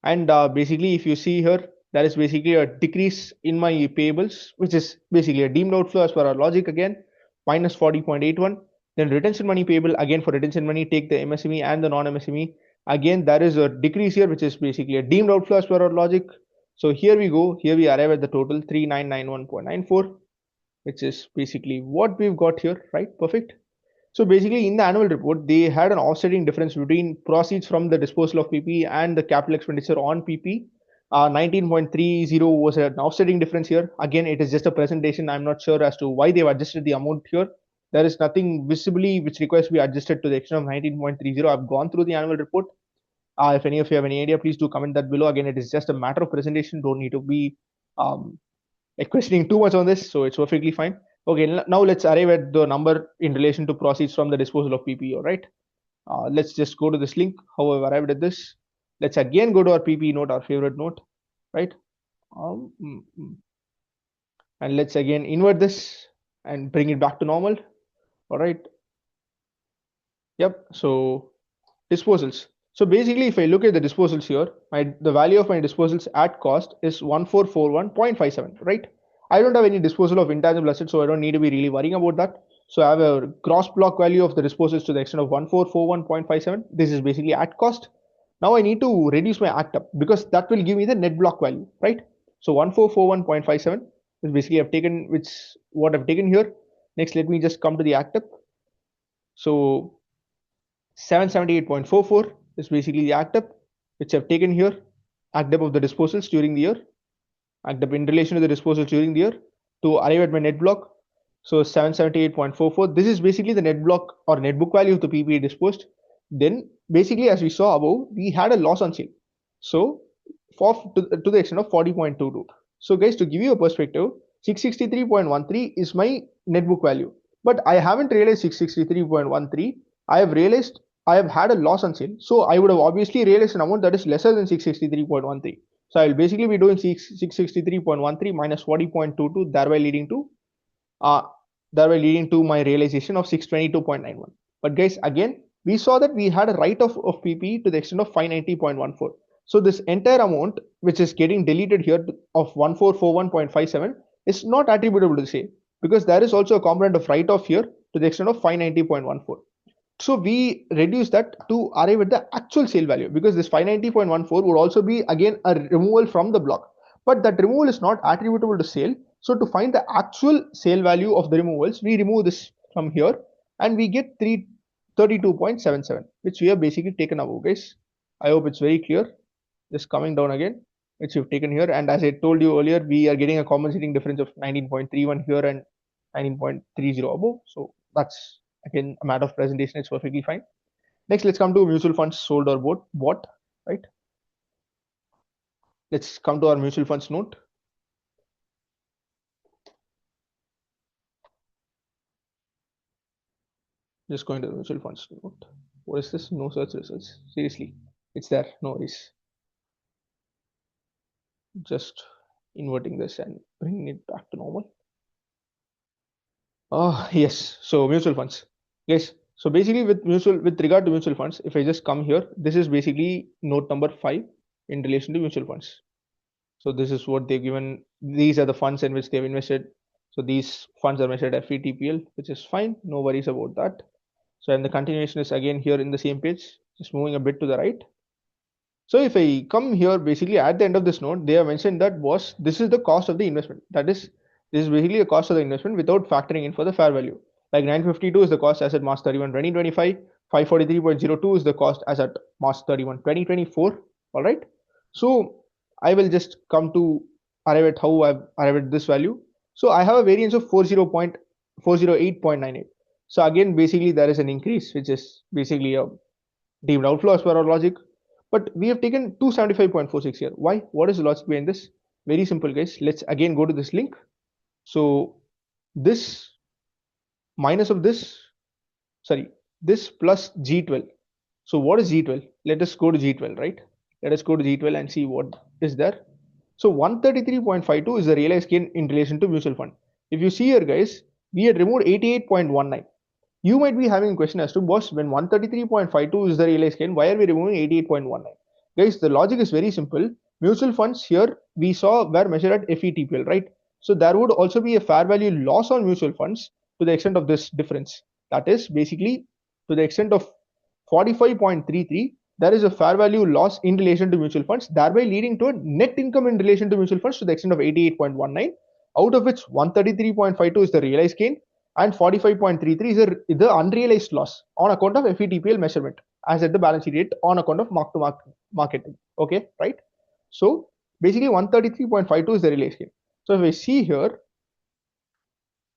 And basically, if you see here, that is basically a decrease in my payables, which is basically a deemed outflow as per our logic again, minus 40.81. Then retention money payable, again for retention money, take the MSME and the non-MSME. Again, there is a decrease here, which is basically a deemed outflow as per our logic. So here we go. Here we arrive at the total 3991.94, which is basically what we've got here, right? Perfect. So basically, in the annual report, they had an offsetting difference between proceeds from the disposal of PP and the capital expenditure on PP. 19.30 was an offsetting difference here. Again, it is just a presentation. I'm not sure as to why they've adjusted the amount here. There is nothing visibly which requires to be adjusted to the extent of 19.30. I've gone through the annual report. If any of you have any idea, please do comment that below. Again, it is just a matter of presentation. Don't need to be questioning too much on this, so it's perfectly fine. Okay, now let's arrive at the number in relation to proceeds from the disposal of PPE. All right, let's just go to this link. How I've arrived at this. Let's again go to our PPE note, our favorite note, right? And let's again invert this and bring it back to normal. All right. Yep. So disposals. So basically, if I look at the disposals here, the value of my disposals at cost is 1441.57, right? I don't have any disposal of intangible assets, so I don't need to be really worrying about that. So I have a gross block value of the disposals to the extent of 1441.57. This is basically at cost. Now I need to reduce my act up because that will give me the net block value, right? So 1441.57 is basically I've taken, which what I've taken here. Next, let me just come to the act up. So 778.44 is basically the act up, which I've taken here, act up of the disposals during the year, act up in relation to the disposals during the year to arrive at my net block. So 778.44, this is basically the net block or net book value of the PPE disposed. Then basically, as we saw above, we had a loss on sale. So to the extent of 40.22. So guys, to give you a perspective, 663.13 is my net book value, but I haven't realized 663.13. I have realized I have had a loss on sale, so I would have obviously realized an amount that is lesser than 663.13. So I will basically be doing 663.13 minus 40.22, uh, thereby leading to my realization of 622.91. But guys, again, we saw that we had a write-off of PP to the extent of 590.14. So this entire amount, which is getting deleted here of 1441.57, is not attributable to the sale, because there is also a component of write-off here to the extent of 590.14. So we reduce that to arrive at the actual sale value, because this 590.14 would also be again a removal from the block, but that removal is not attributable to sale. So to find the actual sale value of the removals, we remove this from here and we get 332.77, which we have basically taken above, guys. I hope it's very clear. Just coming down again, which we've taken here, and as I told you earlier, we are getting a compensating difference of 19.31 here and 19.30 above. So that's again a matter of presentation. It's perfectly fine. Next, let's come to mutual funds sold or bought, right? Let's come to our mutual funds note. Just going to the mutual funds note. What is this? No search results. Seriously, it's there. No worries. Just inverting this and bringing it back to normal. Yes. So mutual funds. Yes. So basically with regard to mutual funds, if I just come here, this is basically note number 5 in relation to mutual funds. So this is what they've given. These are the funds in which they've invested. So these funds are measured at FVTPL, which is fine. No worries about that. So and the continuation is again here in the same page, just moving a bit to the right. So if I come here, basically at the end of this note, they have mentioned that this is the cost of the investment. That is, this is basically the cost of the investment without factoring in for the fair value. Like 952 is the cost as at March 31, 2025. 543.02 is the cost as at March 31, 2024. All right. So I will just come to arrive at how I've arrived at this value. So I have a variance of 408.98. So again, basically there is an increase, which is basically a deemed outflow as per our logic. But we have taken 275.46 here. Why? What is the logic behind this? Very simple, guys. Let's again go to this link. So this minus of this, sorry, this plus G12. So what is G12? Let us go to G12, right? Let us go to G12 and see what is there. So 133.52 is the realized gain in relation to mutual fund. If you see here, guys, we had removed 88.19. You might be having a question as to, boss, when 133.52 is the realized gain, why are we removing 88.19? Guys, the logic is very simple. Mutual funds here we saw were measured at FETPL, right? So there would also be a fair value loss on mutual funds to the extent of this difference. That is basically to the extent of 45.33. There is a fair value loss in relation to mutual funds, thereby leading to a net income in relation to mutual funds to the extent of 88.19, out of which 133.52 is the realized gain and 45.33 is the unrealized loss on account of FETPL measurement as at the balance sheet date on account of mark to market. Okay, right? So basically 133.52 is the realized gain. So if I see here,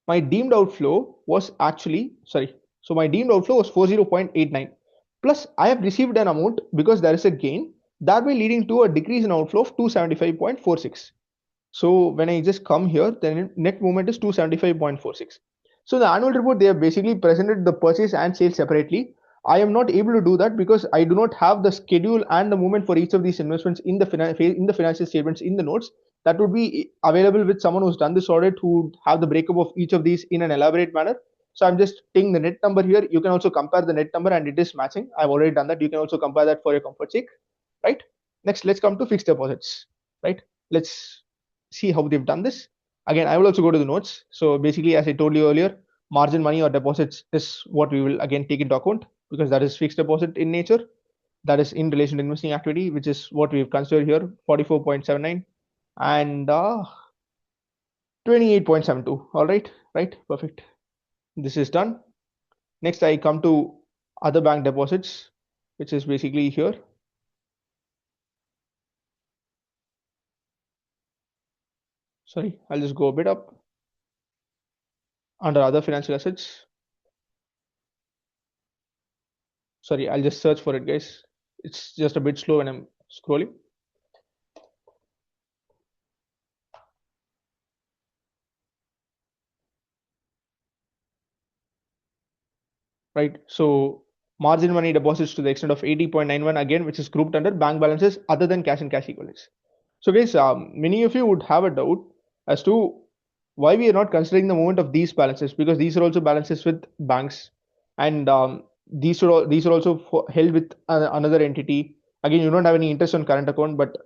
my deemed outflow was actually, so my deemed outflow was 40.89. Plus I have received an amount because there is a gain, thereby leading to a decrease in outflow of 275.46. So when I just come here, then net movement is 275.46. So the annual report, they have basically presented the purchase and sale separately. I am not able to do that because I do not have the schedule and the movement for each of these investments in the financial statements in the notes. That would be available with someone who's done this audit, who have the breakup of each of these in an elaborate manner. So I'm just taking the net number here. You can also compare the net number and it is matching. I've already done that. You can also compare that for your comfort sake, right? Next, let's come to fixed deposits, right? Let's see how they've done this. Again, I will also go to the notes. So basically, as I told you earlier, margin money or deposits is what we will again take into account, because that is fixed deposit in nature. That is in relation to investing activity, which is what we've considered here, 44.79 and 28.72. All right, perfect. This is done. Next, I come to other bank deposits, which is basically here. Sorry, I'll just go a bit up. Under other financial assets. Sorry, I'll just search for it, guys. It's just a bit slow when I'm scrolling. right? So margin money deposits to the extent of 80.91 again, which is grouped under bank balances other than cash and cash equivalents. So guys, many of you would have a doubt as to why we are not considering the movement of these balances, because these are also balances with banks, and these are also held with another entity. Again, you don't have any interest on current account, but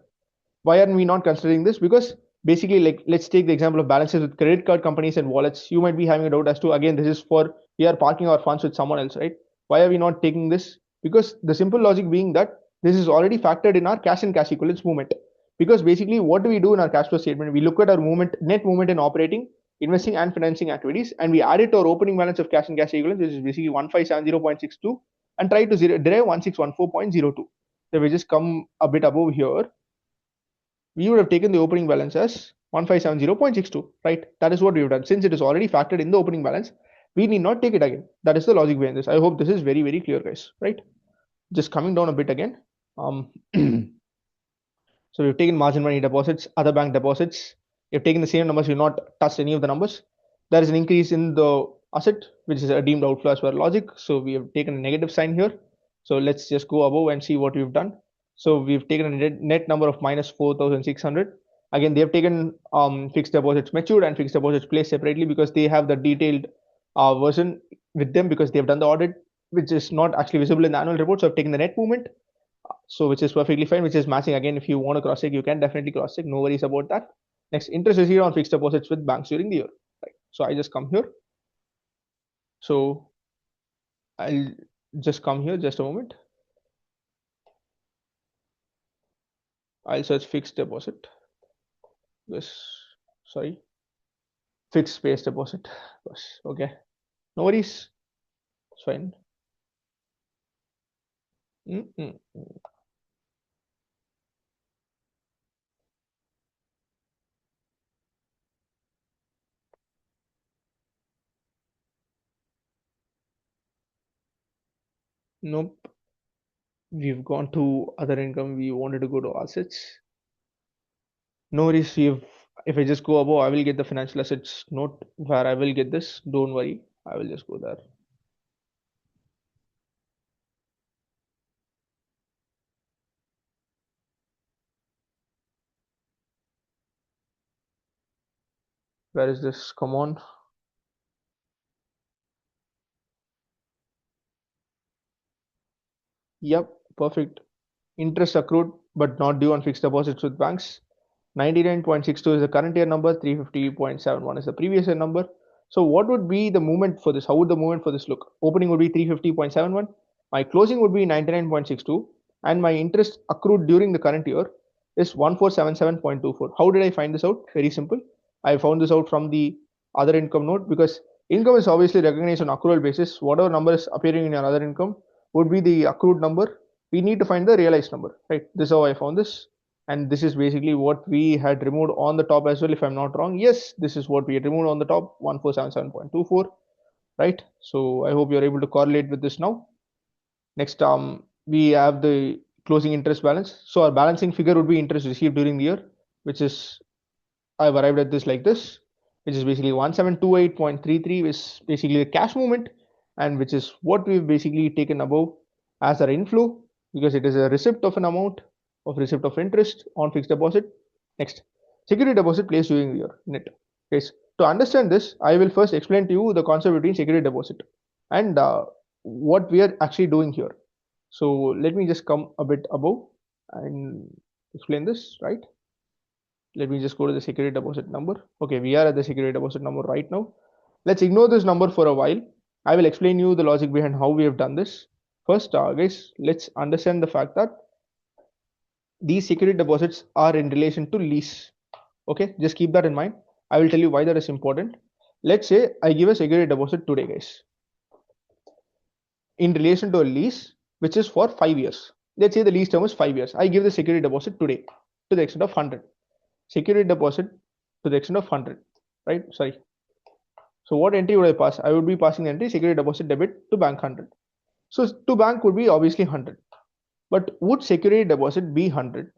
why are we not considering this? Because basically, like, let's take the example of balances with credit card companies and wallets. You might be having a doubt as to, again, this is for, we are parking our funds with someone else, right? Why are we not taking this? Because the simple logic being that this is already factored in our cash and cash equivalents movement. Because basically, what do we do in our cash flow statement? We look at our movement, net movement in operating, investing, and financing activities, and we add it to our opening balance of cash and cash equivalents, which is basically 1570.62, and try to derive 1614.02. So we just come a bit above here, we would have taken the opening balance as 1570.62, right? That is what we've done. Since it is already factored in the opening balance, we need not take it again. That is the logic behind this. I hope this is very, very clear, guys, right? Just coming down a bit again. So we've taken margin money deposits, other bank deposits. We've taken the same numbers, we've not touched any of the numbers. There is an increase in the asset, which is a deemed outflow as per logic. So we have taken a negative sign here. So let's just go above and see what we've done. So we've taken a net number of minus 4,600. Again, they have taken fixed deposits matured and fixed deposits placed separately because they have the detailed version with them, because they've done the audit, which is not actually visible in the annual report. So I've taken the net movement, so which is perfectly fine, which is matching. Again, if you want to cross check, you can definitely cross check, no worries about that. Next, interest received on fixed deposits with banks during the year, right? So I just come here. So I'll just come here, just a moment. I'll search fixed deposit. Fixed space deposit. Okay, no worries, it's fine. Nope, we've gone to other income. We wanted to go to assets. No worries, if I just go above, I will get the financial assets note where I will get this. Don't worry, I will just go there. Where is this? Come on. Yep, perfect. Interest accrued but not due on fixed deposits with banks. 99.62 is the current year number, 350.71 is the previous year number. So what would be the movement for this? How would the movement for this look? Opening would be 350.71, my closing would be 99.62, and my interest accrued during the current year is 1477.24. How did I find this out? Very simple. I found this out from the other income note, because income is obviously recognized on accrual basis. Whatever number is appearing in your other income would be the accrued number. We need to find the realized number, right? This is how I found this. And this is basically what we had removed on the top as well, if I'm not wrong. Yes, this is what we had removed on the top, 1477.24, right? So I hope you're able to correlate with this now. Next, we have the closing interest balance. So our balancing figure would be interest received during the year, which is, I've arrived at this like this, which is basically 1728.33, which is basically the cash movement, and which is what we've basically taken above as our inflow, because it is a receipt of an amount of receipt of interest on fixed deposit. Next, security deposit placed during the year, net. Okay, so to understand this, I will first explain to you the concept between security deposit and what we are actually doing here. So let me just come a bit above and explain this, right? Let me just go to the security deposit number. Okay, we are at the security deposit number right now. Let's ignore this number for a while. I will explain you the logic behind how we have done this. First, guys, let's understand the fact that these security deposits are in relation to lease. Okay, just keep that in mind. I will tell you why that is important. Let's say I give a security deposit today, guys, in relation to a lease which is for 5 years. Let's say the lease term is 5 years. I give the security deposit today to the extent of 100. Security deposit to the extent of 100, right? Sorry. So what entry would I pass? I would be passing the entry security deposit debit to bank 100. So to bank would be obviously 100. But would security deposit be 100?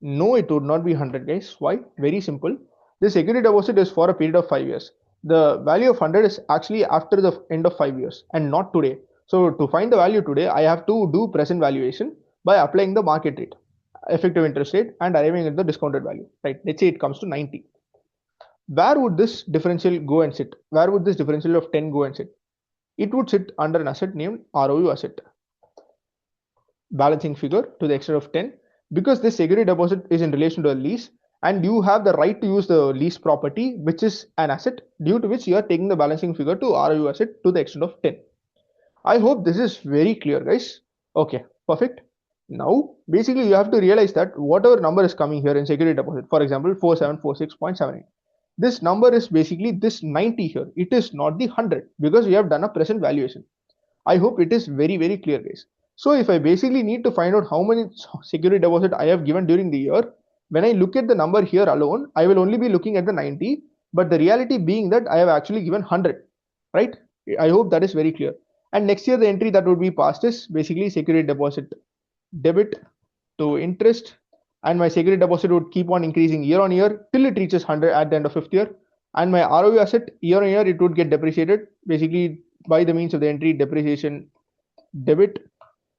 No, it would not be 100, guys. Why? Very simple. The security deposit is for a period of 5 years. the value of 100 is actually after the end of 5 years and not today. So to find the value today, I have to do present valuation by applying the market rate, effective interest rate, and arriving at the discounted value, right? Let's say it comes to 90. Where would this differential go and sit? Where would this differential of 10 go and sit? It would sit under an asset named ROU asset, balancing figure to the extent of 10, because this security deposit is in relation to a lease and you have the right to use the lease property, which is an asset, due to which you are taking the balancing figure to ROU asset to the extent of 10. I hope this is very clear, guys. Okay, perfect. Now, basically, you have to realize that whatever number is coming here in security deposit, for example, 4746.78, this number is basically this 90 here. It is not the 100 because we have done a present valuation. I hope it is very, very clear, guys. So if I basically need to find out how many security deposit I have given during the year, when I look at the number here alone, I will only be looking at the 90, but the reality being that I have actually given 100, right? I hope that is very clear. And next year, the entry that would be passed is basically security deposit debit to interest, and my security deposit would keep on increasing year on year till it reaches 100 at the end of 5th year. And my ROU asset year on year, it would get depreciated basically by the means of the entry depreciation debit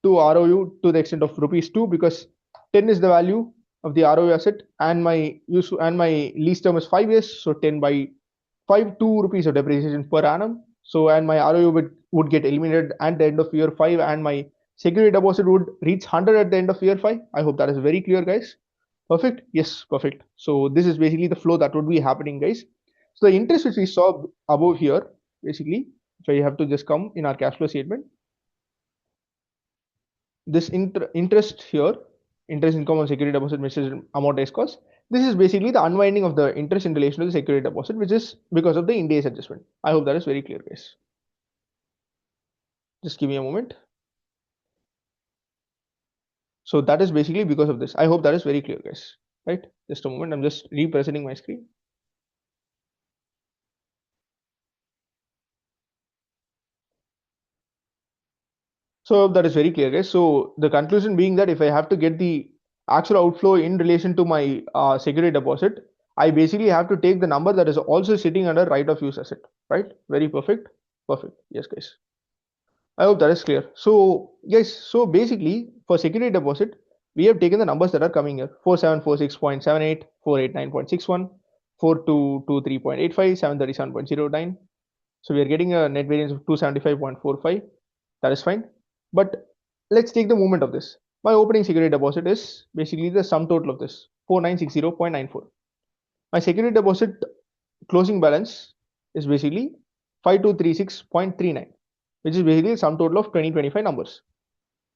to ROU to the extent of rupees 2, because 10 is the value of the ROU asset and my lease term is 5 years, so 10 by 5, 2 rupees of depreciation per annum. So and my ROU would get eliminated at the end of year 5 and my security deposit would reach 100 at the end of year 5. I hope that is very clear, guys. Perfect. Yes, perfect. So this is basically the flow that would be happening, guys. So the interest which we saw above here, basically, so you have to just come in our cash flow statement. This interest here, interest income on security deposit mixed amortized cost. This is basically the unwinding of the interest in relation to the security deposit, which is because of the Ind AS adjustment. I hope that is very clear, guys. Just give me a moment. So that is basically because of this. I hope that is very clear, guys. Right? Just a moment. I'm just representing my screen. So that is very clear, guys. So the conclusion being that if I have to get the actual outflow in relation to my security deposit, I basically have to take the number that is also sitting under right of use asset, right? Very perfect. Perfect. Yes, guys. I hope that is clear. So guys, so basically for security deposit, we have taken the numbers that are coming here: 4746.78, 489.61, 4223.85, 737.09. So we are getting a net variance of 275.45. That is fine. But let's take the movement of this. My opening security deposit is basically the sum total of this, 4960.94. My security deposit closing balance is basically 5236.39, which is basically the sum total of 2025 numbers.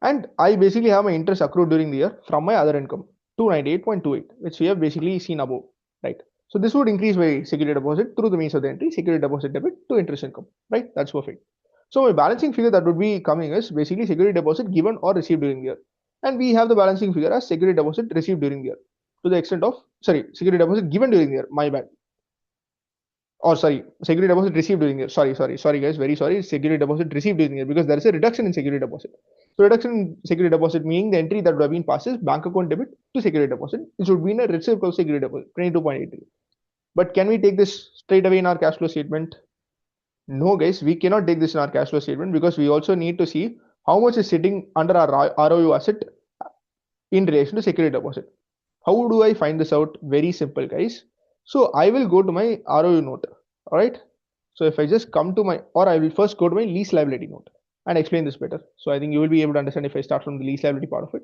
And I basically have my interest accrued during the year from my other income, 298.28, which we have basically seen above, right? So this would increase my security deposit through the means of the entry, security deposit debit to interest income, right? That's perfect. So my balancing figure that would be coming is basically security deposit given or received during the year. And we have the balancing figure as security deposit received during the year to the extent of, security deposit given during the year, my bad. Or security deposit received during the year. Sorry guys, very sorry. Security deposit received during the year because there is a reduction in security deposit. So reduction in security deposit meaning the entry that would have been passed is bank account debit to security deposit. It should be in a receipt of security deposit, 22.83. But can we take this straight away in our cash flow statement? No, guys, we cannot take this in our cash flow statement because we also need to see how much is sitting under our ROU asset in relation to security deposit. How do I find this out? Very simple, guys. So I will go to my ROU note. All right. So if I just come to my, or I will first go to my lease liability note and explain this better. So I think you will be able to understand if I start from the lease liability part of it.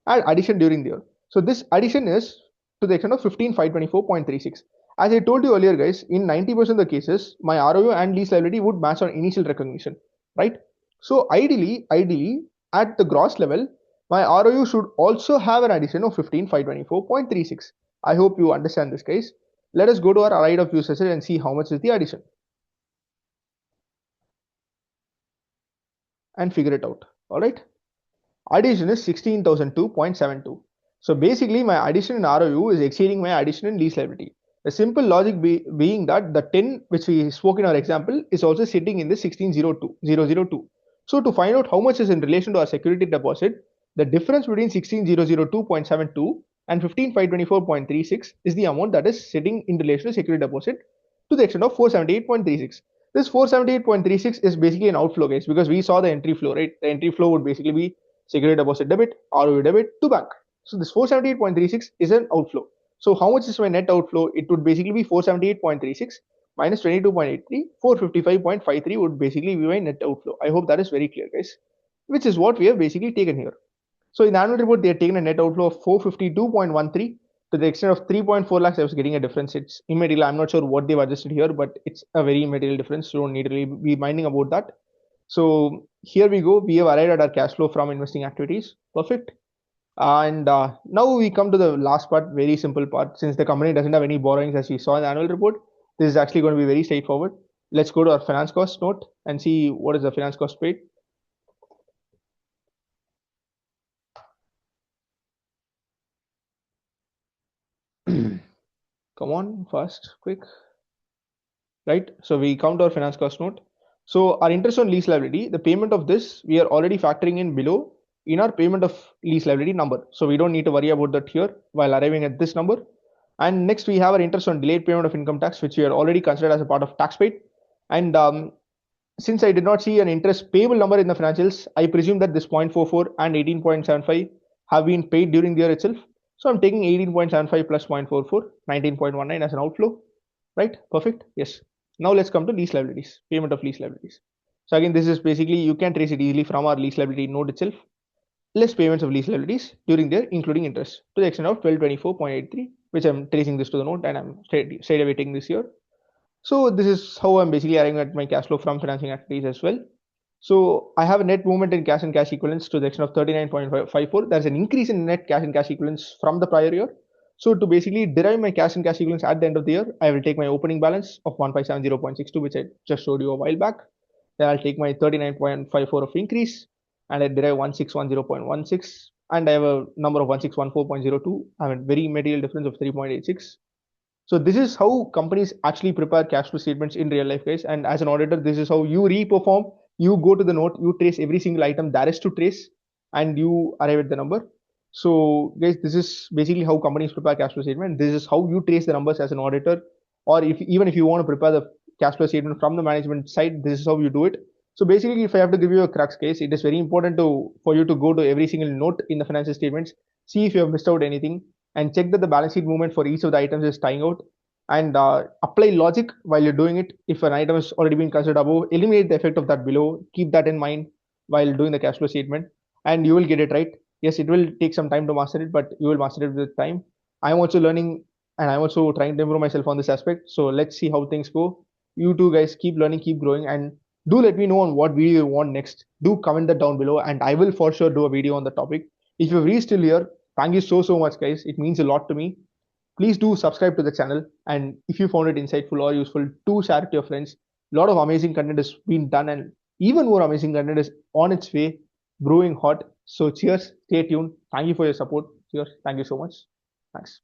Add addition during the year. So this addition is to the extent of 15,524.36. As I told you earlier, guys, in 90% of the cases, my ROU and lease liability would match on initial recognition, right? So ideally, at the gross level, my ROU should also have an addition of 15,524.36. I hope you understand this, guys. Let us go to our right of use asset and see how much is the addition and figure it out. All right. Addition is 16,002.72. So basically, my addition in ROU is exceeding my addition in lease liability. The simple logic being that the 10 which we spoke in our example is also sitting in the 16,002. So to find out how much is in relation to our security deposit, the difference between 16,002.72 and 15,524.36 is the amount that is sitting in relation to security deposit to the extent of 478.36. This 478.36 is basically an outflow, guys, because we saw the entry flow, right? The entry flow would basically be security deposit debit, ROE debit to bank. So this 478.36 is an outflow. So how much is my net outflow? It would basically be 478.36 minus 22.83, 455.53 would basically be my net outflow. I hope that is very clear, guys, which is what we have basically taken here. So in the annual report, they had taken a net outflow of 452.13 to the extent of 3.4 lakhs. I was getting a difference. It's immaterial. I'm not sure what they've adjusted here, but it's a very immaterial difference. So don't need to really be minding about that. So here we go. We have arrived at our cash flow from investing activities. Perfect. And now we come to the last part, very simple part. Since the company doesn't have any borrowings as we saw in the annual report, this is actually going to be very straightforward. Let's go to our finance cost note and see what is the finance cost paid. Come on, fast, quick. Right? So we count our finance cost note. So our interest on lease liability, the payment of this, we are already factoring in below in our payment of lease liability number. So we don't need to worry about that here while arriving at this number. And next we have our interest on delayed payment of income tax, which we are already considered as a part of tax paid. And since I did not see an interest payable number in the financials, I presume that this 0.44 and 18.75 have been paid during the year itself. So I'm taking 18.75 plus 0.44, 19.19 as an outflow, right? Perfect. Yes. Now let's come to lease liabilities, payment of lease liabilities. So again, this is basically, you can trace it easily from our lease liability note itself. Less payments of lease liabilities during the year, including interest, to the extent of 1224.83, which I'm tracing this to the note and I'm straight away taking this here. So this is how I'm basically arriving at my cash flow from financing activities as well. So I have a net movement in cash and cash equivalents to the extent of 39.54. There's an increase in net cash and cash equivalents from the prior year. So to basically derive my cash and cash equivalents at the end of the year, I will take my opening balance of 1570.62, which I just showed you a while back. Then I'll take my 39.54 of increase and I derive 1610.16, and I have a number of 1614.02. I have a very material difference of 3.86. So this is how companies actually prepare cash flow statements in real life, guys. And as an auditor, this is how you re-perform. You go to the note, you trace every single item there is to trace, and you arrive at the number. So guys, this is basically how companies prepare cash flow statement. This is how you trace the numbers as an auditor, or even if you want to prepare the cash flow statement from the management side, this is how you do it. So basically, if I have to give you a crux case, it is very important for you to go to every single note in the financial statements, see if you have missed out anything, and check that the balance sheet movement for each of the items is tying out, and apply logic while you're doing it. If an item has already been considered above, eliminate the effect of that below. Keep that in mind while doing the cash flow statement, and you will get it right. Yes, it will take some time to master it, but you will master it with time. I'm also learning and I'm also trying to improve myself on this aspect. So let's see how things go. You two guys keep learning, keep growing, and do let me know on what video you want next. Do comment that down below, and I will for sure do a video on the topic. If you've reached till here, thank you so much, guys. It means a lot to me. Please do subscribe to the channel, and if you found it insightful or useful, do share it to your friends. A lot of amazing content has been done, and even more amazing content is on its way, brewing hot. So cheers, stay tuned. Thank you for your support. Cheers. Thank you so much. Thanks.